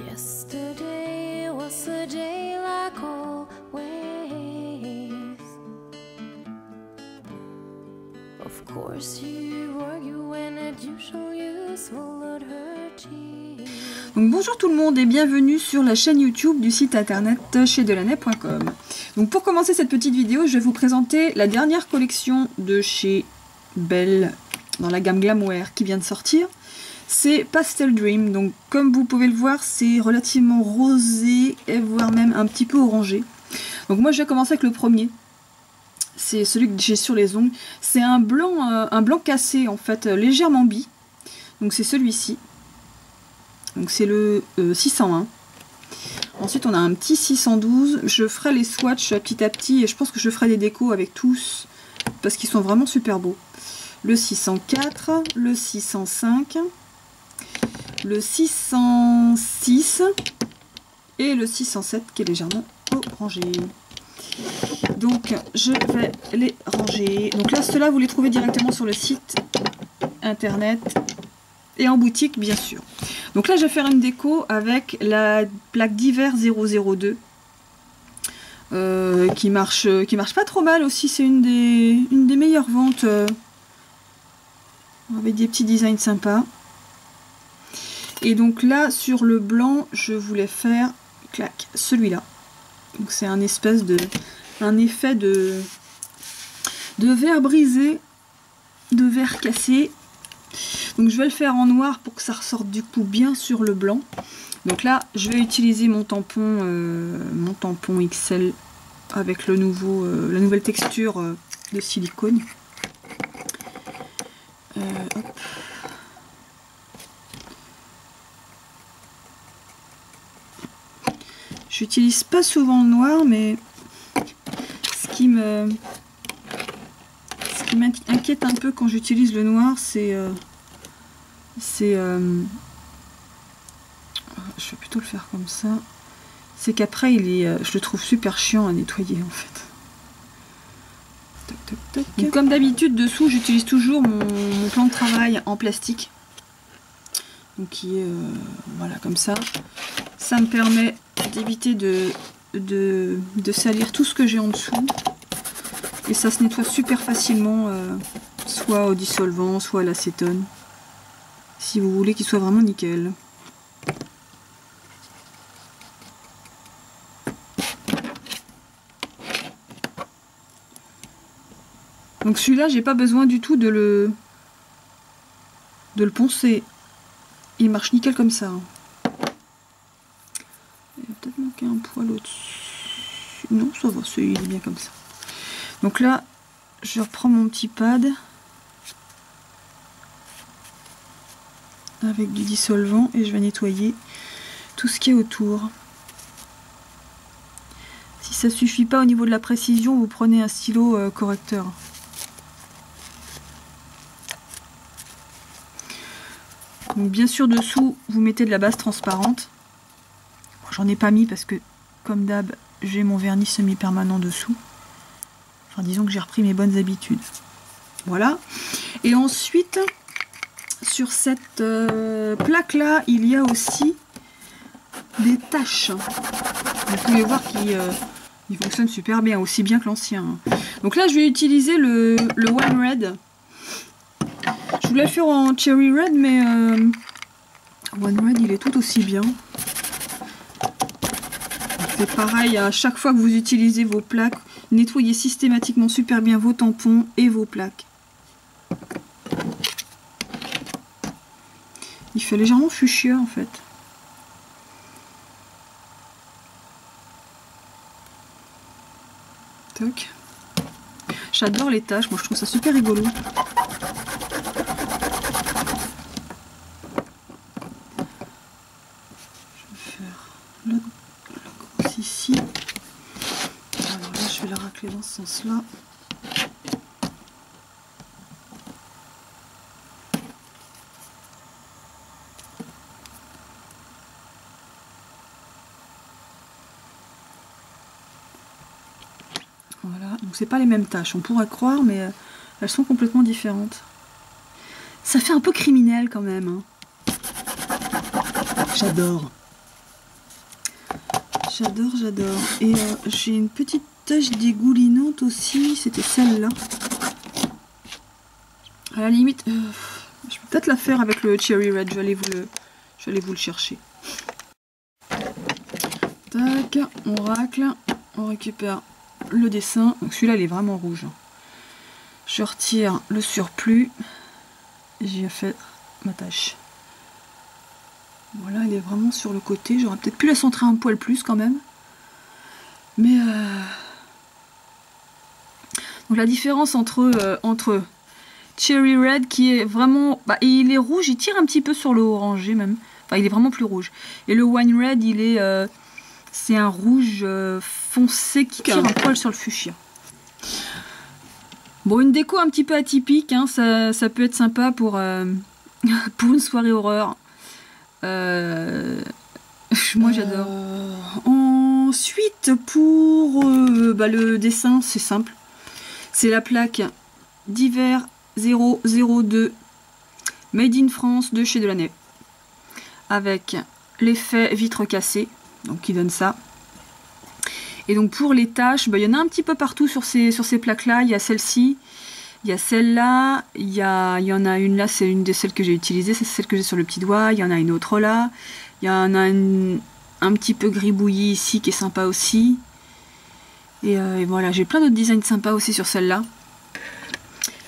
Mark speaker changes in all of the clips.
Speaker 1: Yesterday was a day like always. Of course you argue when as usual you swallowed her tears.
Speaker 2: Donc bonjour tout le monde et bienvenue sur la chaîne YouTube du site internet chez-delaney.com. Donc pour commencer cette petite vidéo, je vais vous présenter la dernière collection de chez Belle dans la gamme Glamwear qui vient de sortir. C'est Pastel Dream, donc comme vous pouvez le voir, c'est relativement rosé, et voire même un petit peu orangé. Donc moi je vais commencer avec le premier. C'est celui que j'ai sur les ongles. C'est un blanc cassé en fait, légèrement bi. Donc c'est celui-ci. Donc c'est le 601. Ensuite on a un petit 612. Je ferai les swatchs petit à petit et je pense que je ferai des décos avec tous parce qu'ils sont vraiment super beaux. Le 604, le 605, le 606 et le 607 qui est légèrement orangé. Donc je vais les ranger. Donc là ceux-là vous les trouvez directement sur le site internet et en boutique bien sûr. Donc là je vais faire une déco avec la plaque d'hiver 002 qui marche pas trop mal aussi. C'est une des meilleures ventes avec des petits designs sympas. Et donc là sur le blanc je voulais faire clac celui-là. Donc c'est un effet de verre brisé, de verre cassé. Donc je vais le faire en noir pour que ça ressorte du coup bien sur le blanc. Donc là je vais utiliser mon tampon XL avec la nouvelle texture de silicone. Hop. J'utilise pas souvent le noir, mais ce qui m'inquiète un peu quand j'utilise le noir, c'est je vais plutôt le faire comme ça. C'est qu'après je le trouve super chiant à nettoyer en fait. Toc, toc, toc. Donc, comme d'habitude dessous j'utilise toujours mon plan de travail en plastique. Donc qui est voilà comme ça. Ça me permet d'éviter de salir tout ce que j'ai en dessous. Et ça se nettoie super facilement, soit au dissolvant, soit à l'acétone. Si vous voulez qu'il soit vraiment nickel. Donc celui-là, j'ai pas besoin du tout de le poncer. Il marche nickel comme ça. Il va peut-être manquer un poil au-dessus. Non, ça va, il est bien comme ça. Donc là, je reprends mon petit pad avec du dissolvant et je vais nettoyer tout ce qui est autour. Si ça suffit pas au niveau de la précision, vous prenez un stylo correcteur. Donc bien sûr dessous, vous mettez de la base transparente. J'en ai pas mis parce que, comme d'hab, j'ai mon vernis semi-permanent dessous. Enfin, disons que j'ai repris mes bonnes habitudes. Voilà. Et ensuite, sur cette plaque-là, il y a aussi des taches. Vous pouvez voir qu'il fonctionne super bien, aussi bien que l'ancien. Donc là, je vais utiliser le One Red. Je voulais le faire en Cherry Red, mais One Red, il est tout aussi bien. C'est pareil, à chaque fois que vous utilisez vos plaques, nettoyez systématiquement super bien vos tampons et vos plaques. Il fait légèrement fuchsia en fait. Toc. J'adore les taches, moi je trouve ça super rigolo. Ici. Alors là, je vais la racler dans ce sens-là. Voilà, donc c'est pas les mêmes tâches, on pourrait croire, mais elles sont complètement différentes. Ça fait un peu criminel quand même. Hein. J'adore. j'adore, j'adore. Et j'ai une petite tache dégoulinante aussi, c'était celle-là. À la limite, je peux peut-être la faire avec le Cherry Red, je vais aller vous le chercher. Tac, on racle, on récupère le dessin. Donc celui-là, il est vraiment rouge. Je retire le surplus. J'y ai fait ma tâche. Voilà, elle est vraiment sur le côté. J'aurais peut-être pu la centrer un poil plus quand même. Mais donc la différence entre Cherry Red qui est vraiment... Bah, il est rouge, il tire un petit peu sur le orangé même. Enfin, il est vraiment plus rouge. Et le Wine Red, il est... c'est un rouge foncé qui tire un poil sur le fuchsia. Bon, une déco un petit peu atypique, hein, ça peut être sympa pour une soirée horreur. Moi j'adore. Ensuite, pour le dessin, c'est simple. C'est la plaque d'hiver 002 Made in France de chez Delaney. Avec l'effet vitre cassée, donc qui donne ça. Et donc pour les tâches, il y en a un petit peu partout sur ces plaques-là. Il y a celle-ci, il y a celle-là, il y en a une là, c'est une de celles que j'ai utilisées, c'est celle que j'ai sur le petit doigt. Il y en a une autre là. Il y en a un petit peu gribouillis ici qui est sympa aussi. Et voilà, j'ai plein d'autres designs sympas aussi sur celle-là.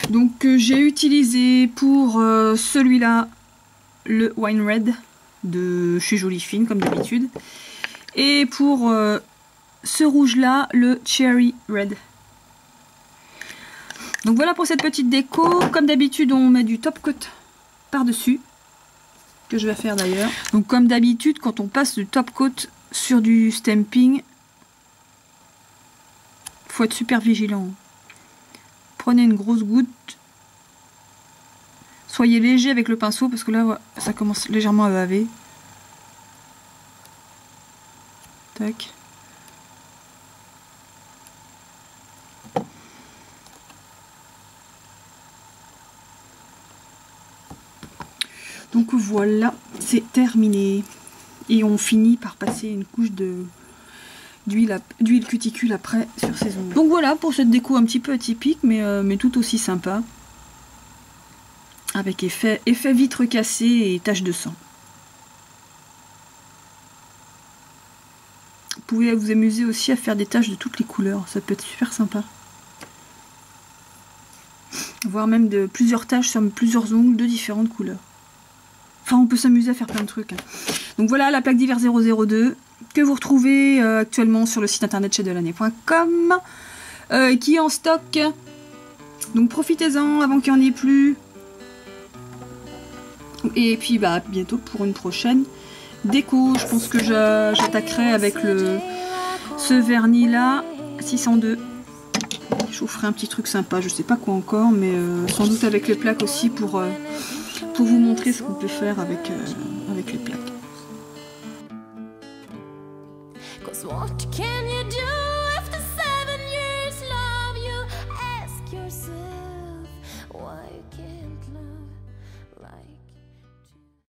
Speaker 2: Donc j'ai utilisé pour celui-là le Wine Red de chez Jolie Fine comme d'habitude. Et pour ce rouge là, le Cherry Red. Donc voilà pour cette petite déco. Comme d'habitude, on met du top coat par dessus, que je vais faire d'ailleurs. Donc comme d'habitude, quand on passe du top coat sur du stamping, faut être super vigilant. Prenez une grosse goutte, soyez léger avec le pinceau parce que là ça commence légèrement à baver. Tac. Donc voilà, c'est terminé. Et on finit par passer une couche d'huile cuticule après sur ces ongles. Donc voilà pour cette déco un petit peu atypique, mais tout aussi sympa. Avec effet vitre cassée et taches de sang. Vous pouvez vous amuser aussi à faire des taches de toutes les couleurs, ça peut être super sympa. Voire même de plusieurs taches sur plusieurs ongles de différentes couleurs. Enfin, on peut s'amuser à faire plein de trucs. Donc voilà la plaque d'hiver 002 que vous retrouvez actuellement sur le site internet chez Delaney.com qui est en stock. Donc profitez-en avant qu'il n'y en ait plus. Et puis bientôt pour une prochaine déco. Je pense que j'attaquerai avec ce vernis là 602. Je vous ferai un petit truc sympa, je sais pas quoi encore, mais sans doute avec les plaques aussi pour vous montrer ce qu'on peut faire avec les plaques. 'Cause what can you do?